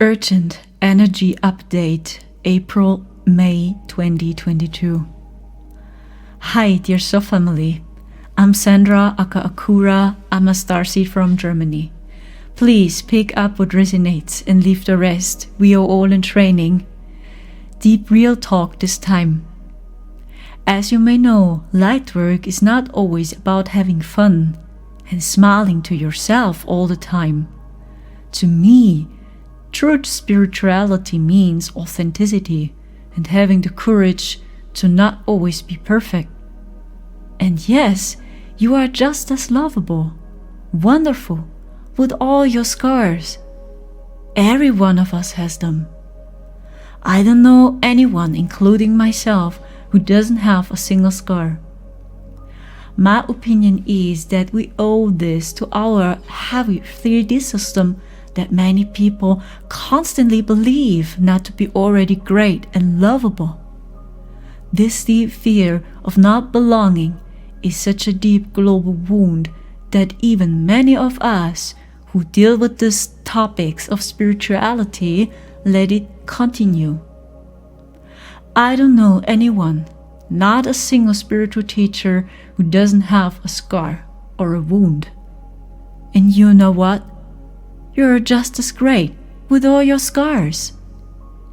Urgent Energy Update, April-May 2022. Hi, dear Soul family. I'm Sandra aka Akura. I'm a starseed from Germany. Please pick up what resonates and leave the rest. We are all in training. Deep real talk this time. As you may know, light work is not always about having fun and smiling to yourself all the time. To me, true spirituality means authenticity and having the courage to not always be perfect. And yes, you are just as lovable, wonderful, with all your scars. Every one of us has them. I don't know anyone, including myself, who doesn't have a single scar. My opinion is that we owe this to our heavy 3D system that many people constantly believe not to be already great and lovable. This deep fear of not belonging is such a deep global wound that even many of us who deal with these topics of spirituality let it continue. I don't know anyone, not a single spiritual teacher, who doesn't have a scar or a wound. And you know what? You're just as great with all your scars.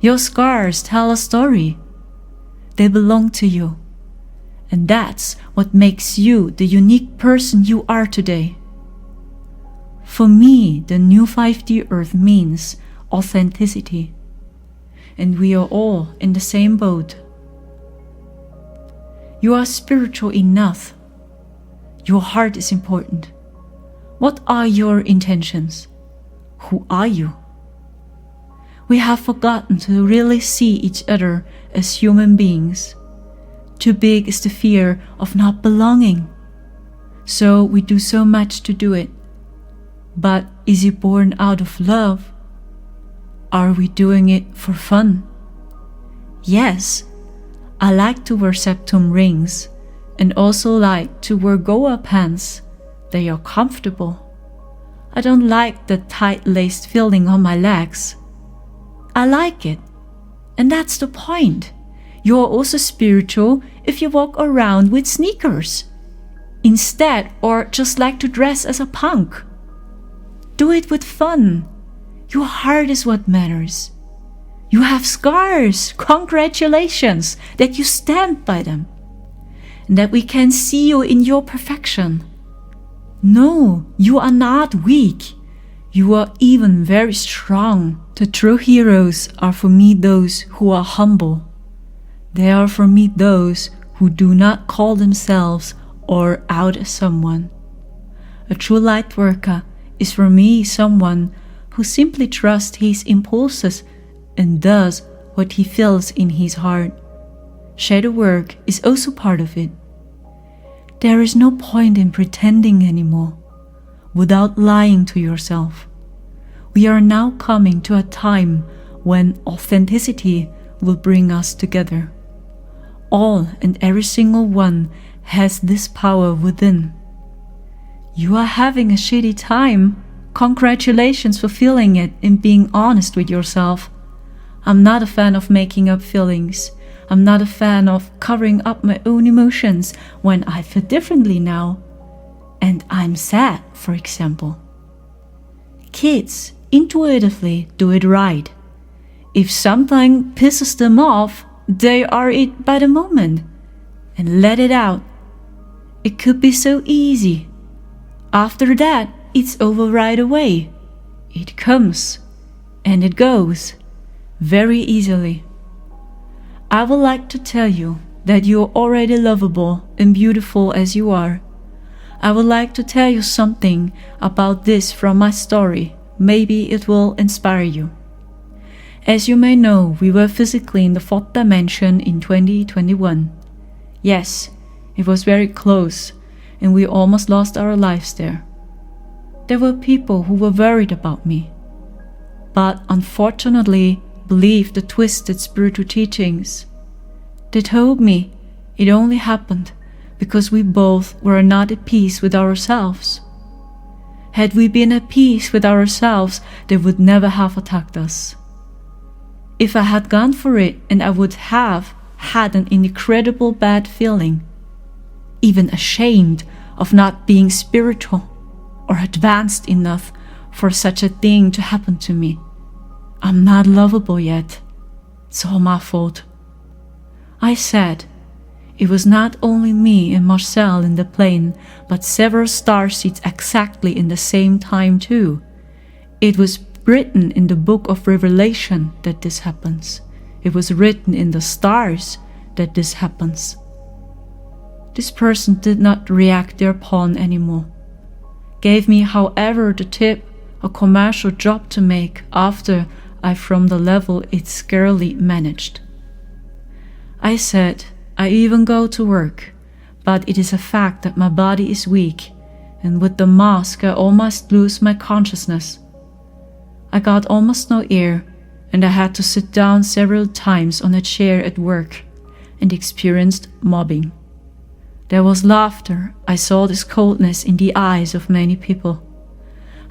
Your scars tell a story. They belong to you. And that's what makes you the unique person you are today. For me, the new 5D Earth means authenticity. And we are all in the same boat. You are spiritual enough. Your heart is important. What are your intentions? Who are you? We have forgotten to really see each other as human beings. Too big is the fear of not belonging. So we do so much to do it. But is it born out of love? Are we doing it for fun? Yes, I like to wear septum rings and also like to wear Goa pants. They are comfortable. I don't like the tight-laced feeling on my legs. I like it. And that's the point. You're also spiritual if you walk around with sneakers instead, or just like to dress as a punk. Do it with fun. Your heart is what matters. You have scars. Congratulations that you stand by them and that we can see you in your perfection. No, you are not weak. You are even very strong. The true heroes are for me those who are humble. They are for me those who do not call themselves or out as someone. A true light worker is for me someone who simply trusts his impulses and does what he feels in his heart. Shadow work is also part of it. There is no point in pretending anymore, without lying to yourself. We are now coming to a time when authenticity will bring us together. All and every single one has this power within. You are having a shitty time. Congratulations for feeling it and being honest with yourself. I'm not a fan of making up feelings. I'm not a fan of covering up my own emotions when I feel differently now. And I'm sad, for example. Kids intuitively do it right. If something pisses them off, they are it by the moment and let it out. It could be so easy. After that, it's over right away. It comes and it goes very easily. I would like to tell you that you're already lovable and beautiful as you are. I would like to tell you something about this from my story. Maybe it will inspire you. As you may know, we were physically in the 4th dimension in 2021. Yes, it was very close, and we almost lost our lives there. There were people who were worried about me, but unfortunately believed the twisted spiritual teachings. They told me it only happened because we both were not at peace with ourselves. Had we been at peace with ourselves, they would never have attacked us. if I had gone for it, and I would have had an incredible bad feeling, even ashamed of not being spiritual or advanced enough for such a thing to happen to me. I'm not lovable yet. It's all my fault. I said, it was not only me and Marcel in the plane, but several starseeds exactly in the same time too. It was written in the book of Revelation that this happens. It was written in the stars that this happens. This person did not react thereupon anymore. Gave me, however, the tip, a commercial job to make after I from the level it's scarcely managed. I said, I even go to work, but it is a fact that my body is weak, and with the mask I almost lose my consciousness. I got almost no air, and I had to sit down several times on a chair at work, and experienced mobbing. There was laughter. I saw this coldness in the eyes of many people.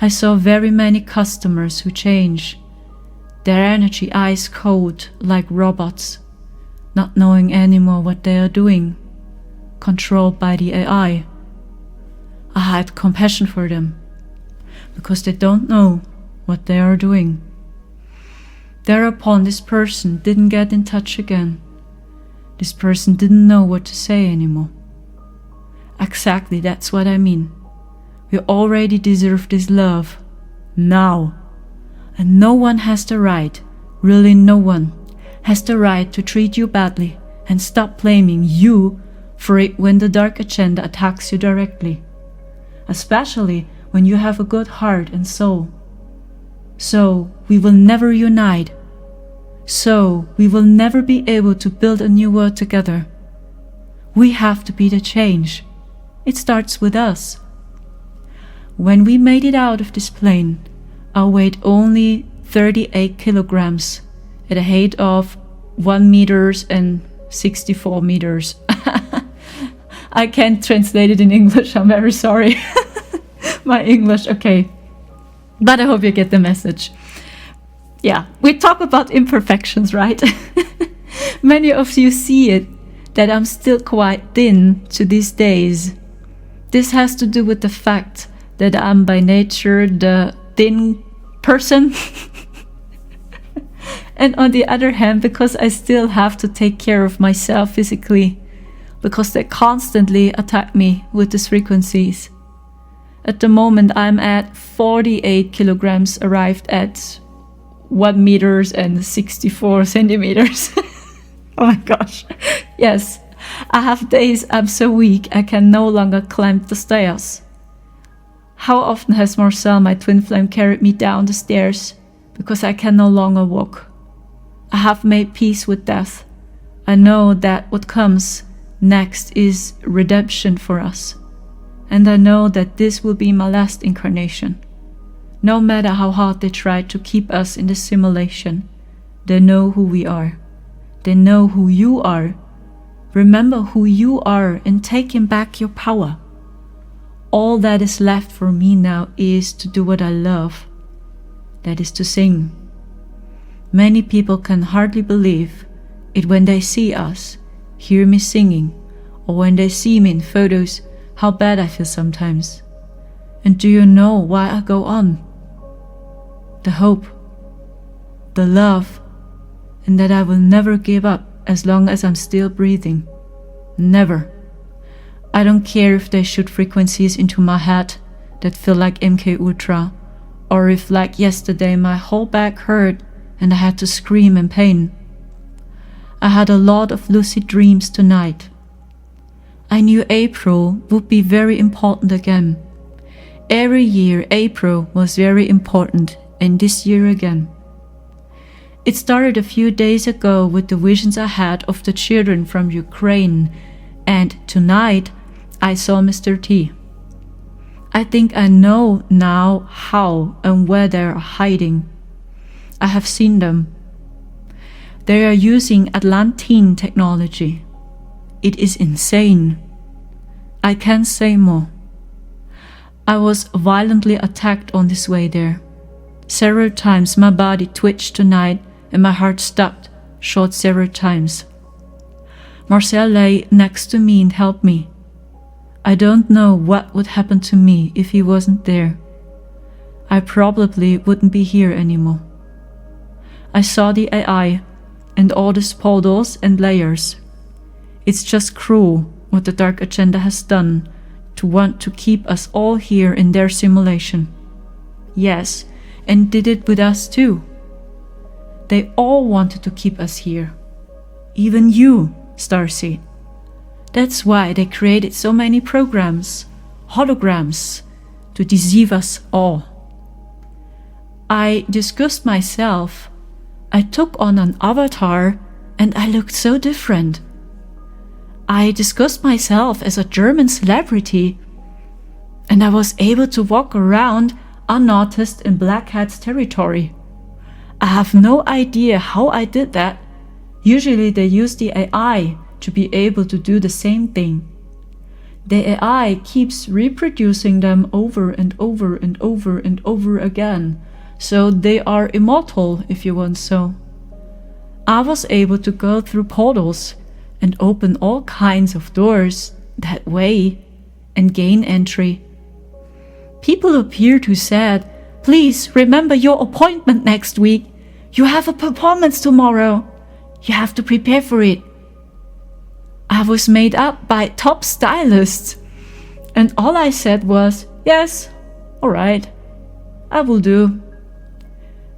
I saw very many customers who change, their energy ice cold like robots, not knowing anymore what they are doing, controlled by the AI. I had compassion for them, because they don't know what they are doing. Thereupon this person didn't get in touch again. This person didn't know what to say anymore. Exactly, that's what I mean. We already deserve this love, now. And no one has the right, really no one, has the right to treat you badly and stop blaming you for it when the dark agenda attacks you directly. Especially when you have a good heart and soul. So we will never unite. So we will never be able to build a new world together. We have to be the change. It starts with us. When we made it out of this plane, I weighed only 38 kilograms at a height of 1 meters and 64 meters. I can't translate it in English, I'm very sorry. My English, okay. But I hope you get the message. Yeah, we talk about imperfections, right? Many of you see it, that I'm still quite thin to these days. This has to do with the fact that I'm by nature the thin person. And on the other hand, because I still have to take care of myself physically, because they constantly attack me with these frequencies. At the moment, I'm at 48 kilograms, arrived at 1 meters and 64 centimeters. Oh my gosh. Yes, I have days I'm so weak I can no longer climb the stairs. How often has Marcel, my twin flame, carried me down the stairs because I can no longer walk? I have made peace with death. I know that what comes next is redemption for us. And I know that this will be my last incarnation. No matter how hard they try to keep us in the simulation, they know who we are. They know who you are. Remember who you are and taking back your power. All that is left for me now is to do what I love. That is to sing. Many people can hardly believe it when they see us, hear me singing, or when they see me in photos, how bad I feel sometimes. And do you know why I go on? The hope, the love, and that I will never give up as long as I'm still breathing. Never. I don't care if they shoot frequencies into my head that feel like MK Ultra, or if like yesterday my whole back hurt and I had to scream in pain. I had a lot of lucid dreams tonight. I knew April would be very important again. Every year April was very important, and this year again. It started a few days ago with the visions I had of the children from Ukraine, and tonight I saw Mr. T. I think I know now how and where they are hiding. I have seen them. They are using Atlantean technology. It is insane. I can't say more. I was violently attacked on this way there. Several times my body twitched tonight and my heart stopped short several times. Marcel lay next to me and helped me. I don't know what would happen to me if he wasn't there. I probably wouldn't be here anymore. I saw the AI and all the portals and layers. It's just cruel what the Dark Agenda has done to want to keep us all here in their simulation. Yes, and did it with us too. They all wanted to keep us here. Even you, starseed. That's why they created so many programs, holograms, to deceive us all. I discussed myself. I took on an avatar and I looked so different. I discussed myself as a German celebrity and I was able to walk around unnoticed in Black Hat's territory. I have no idea how I did that. Usually they use the AI to be able to do the same thing. The AI keeps reproducing them over and over and over and over again, so they are immortal if you want so. I was able to go through portals and open all kinds of doors that way and gain entry. People appeared who said, "Please remember your appointment next week. You have a performance tomorrow. You have to prepare for it." I was made up by top stylists, and all I said was, "Yes, all right, I will do."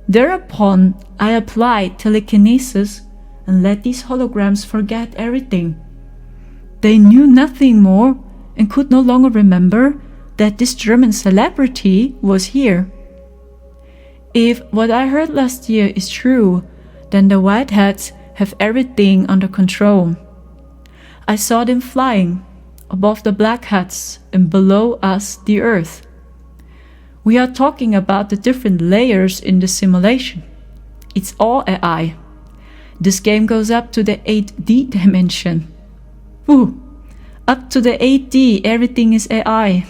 Thereupon, I applied telekinesis and let these holograms forget everything. They knew nothing more and could no longer remember that this German celebrity was here. If what I heard last year is true, then the Whiteheads have everything under control. I saw them flying above the Black Hats and below us the Earth. We are talking about the different layers in the simulation. It's all AI. This game goes up to the 8D dimension. Woo! Up to the 8D, everything is AI.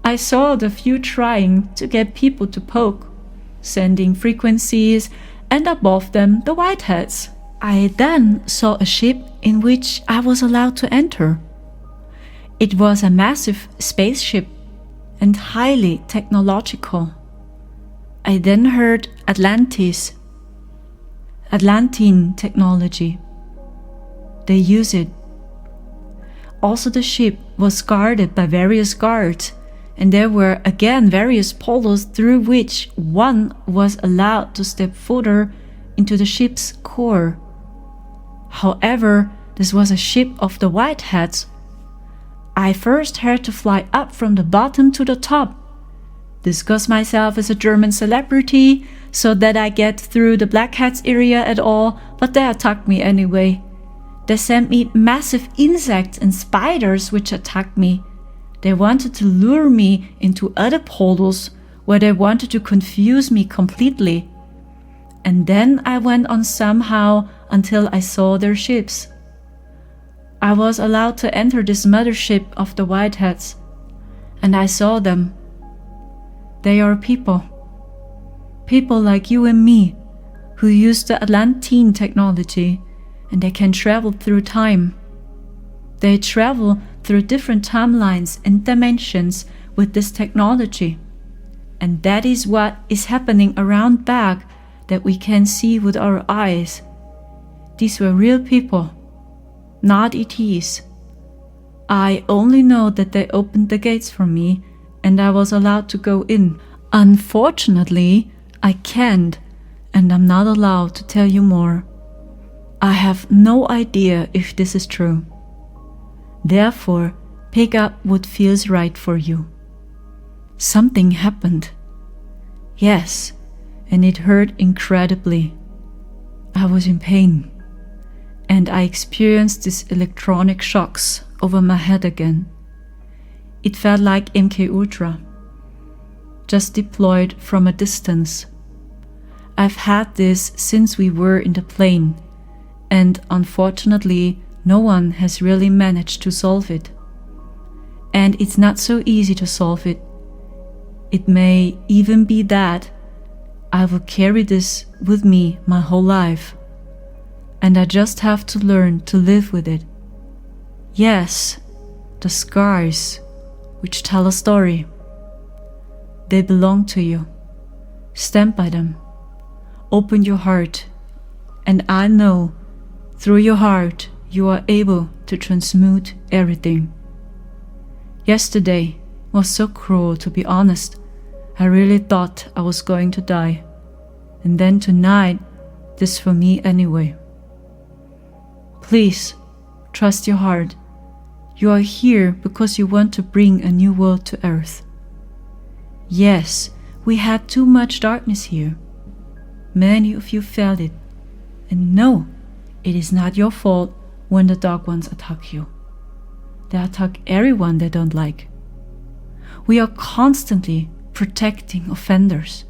I saw the few trying to get people to poke, sending frequencies, and above them the Whiteheads. I then saw a ship in which I was allowed to enter. It was a massive spaceship and highly technological. I then heard Atlantean technology. They use it. Also, the ship was guarded by various guards, and there were again various portals through which one was allowed to step further into the ship's core. However, this was a ship of the Whiteheads. I first had to fly up from the bottom to the top, disguise myself as a German celebrity so that I get through the Black Hats area at all, but they attacked me anyway. They sent me massive insects and spiders which attacked me. They wanted to lure me into other portals where they wanted to confuse me completely. And then I went on somehow until I saw their ships. I was allowed to enter this mothership of the Whiteheads, and I saw them. They are people. People like you and me, who use the Atlantean technology, and they can travel through time. They travel through different timelines and dimensions with this technology. And that is what is happening around back that we can see with our eyes. These were real people, not ETs. I only know that they opened the gates for me and I was allowed to go in. Unfortunately, I can't, and I'm not allowed to tell you more. I have no idea if this is true. Therefore, pick up what feels right for you. Something happened. Yes, and it hurt incredibly. I was in pain, and I experienced these electronic shocks over my head again. It felt like MK Ultra, just deployed from a distance. I've had this since we were in the plane, and unfortunately, no one has really managed to solve it. And it's not so easy to solve it. It may even be that I will carry this with me my whole life, and I just have to learn to live with it. Yes, the scars, which tell a story, they belong to you. Stand by them. Open your heart, and I know through your heart you are able to transmute everything. Yesterday was so cruel, to be honest. I really thought I was going to die. And then tonight, this for me anyway. Please, trust your heart. You are here because you want to bring a new world to Earth. Yes, we had too much darkness here. Many of you felt it. And no, it is not your fault when the dark ones attack you. They attack everyone they don't like. We are constantly protecting offenders.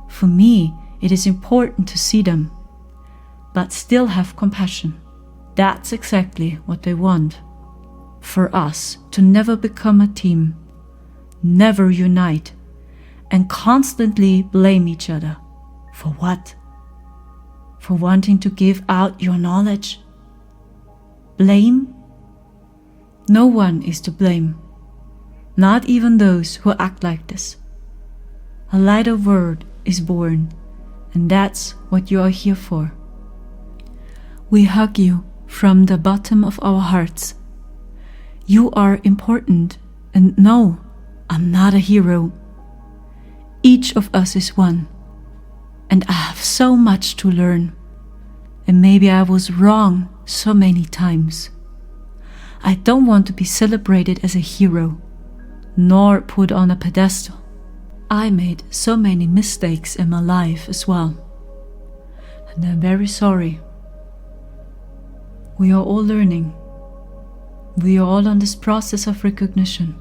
For me, it is important to see them, but still have compassion. That's exactly what they want. For us to never become a team, never unite, and constantly blame each other. For what? For wanting to give out your knowledge? Blame? No one is to blame, not even those who act like this. A lighter world is born, and that's what you are here for. We hug you from the bottom of our hearts. You are important, and no, I'm not a hero. Each of us is one, and I have so much to learn, and maybe I was wrong so many times. I don't want to be celebrated as a hero, nor put on a pedestal. I made so many mistakes in my life as well, and I'm very sorry. We are all learning. We are all on this process of recognition.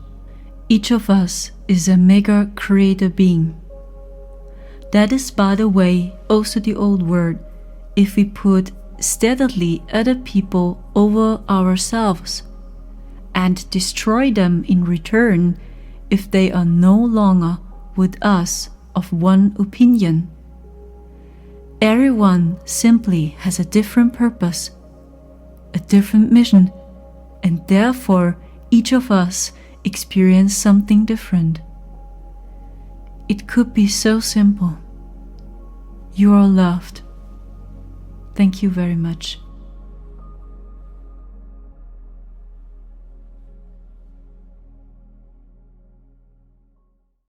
Each of us is a mega creator being. That is, by the way, also the old word, if we put steadily other people over ourselves and destroy them in return if they are no longer with us of one opinion. Everyone simply has a different purpose, a different mission, and therefore each of us experience something different. It could be so simple. You are loved. Thank you very much.